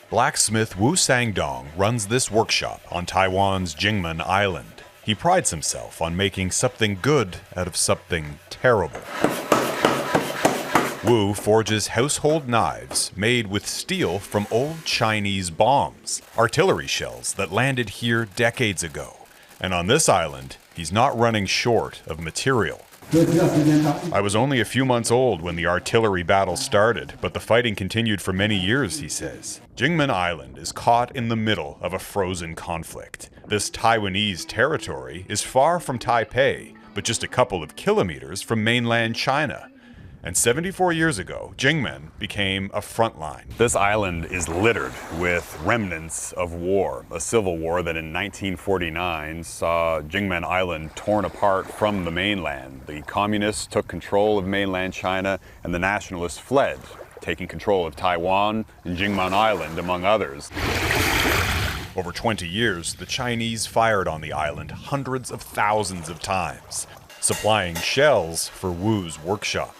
Blacksmith Wu Sangdong runs this workshop on Taiwan's Kinmen Island. He prides himself on making something good out of something terrible. Wu forges household knives made with steel from old Chinese bombs, artillery shells that landed here decades ago. And on this island, he's not running short of material. I was only a few months old when the artillery battle started, but the fighting continued for many years, he says. Kinmen Island is caught in the middle of a frozen conflict. This Taiwanese territory is far from Taipei, but just a couple of kilometers from mainland China. And 74 years ago, Kinmen became a front line. This island is littered with remnants of war, a civil war that in 1949 saw Kinmen Island torn apart from the mainland. The communists took control of mainland China and the nationalists fled, taking control of Taiwan and Kinmen Island, among others. Over 20 years, the Chinese fired on the island hundreds of thousands of times, supplying shells for Wu's workshop.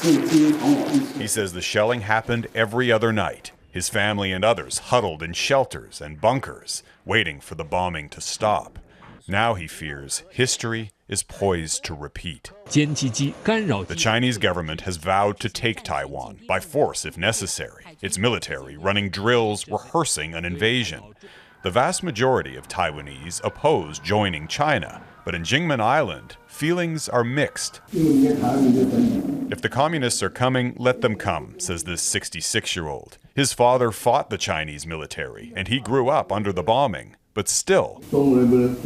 He says the shelling happened every other night. His family and others huddled in shelters and bunkers, waiting for the bombing to stop. Now he fears history is poised to repeat. The Chinese government has vowed to take Taiwan, by force if necessary, its military running drills rehearsing an invasion. The vast majority of Taiwanese oppose joining China, but in Kinmen Island, feelings are mixed. If the communists are coming, let them come, says this 66-year-old. His father fought the Chinese military, and he grew up under the bombing. But still, Chinese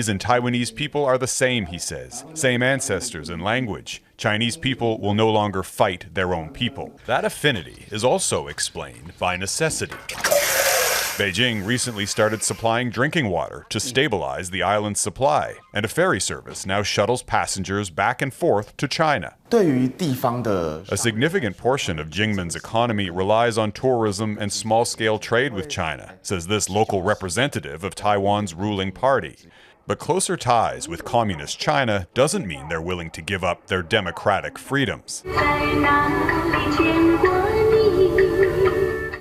and Taiwanese people are the same, he says. Same ancestors and language. Chinese people will no longer fight their own people. That affinity is also explained by necessity. Beijing recently started supplying drinking water to stabilize the island's supply, and a ferry service now shuttles passengers back and forth to China. A significant portion of Kinmen's economy relies on tourism and small-scale trade with China, says this local representative of Taiwan's ruling party. But closer ties with communist China doesn't mean they're willing to give up their democratic freedoms.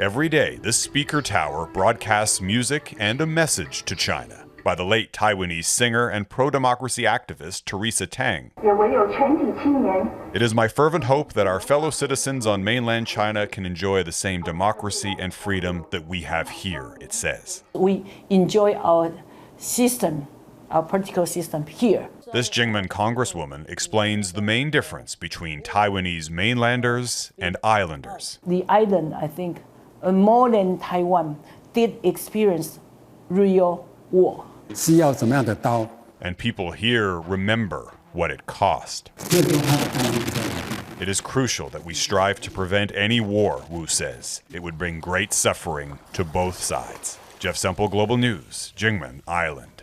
Every day, this speaker tower broadcasts music and a message to China by the late Taiwanese singer and pro-democracy activist Teresa Tang. It is my fervent hope that our fellow citizens on mainland China can enjoy the same democracy and freedom that we have here, it says. We enjoy our system, our political system here. This Kinmen congresswoman explains the main difference between Taiwanese mainlanders and islanders. The island, I think, more than Taiwan, did experience real war. And people here remember what it cost. It is crucial that we strive to prevent any war, Wu says. It would bring great suffering to both sides. Jeff Semple, Global News, Kinmen Island.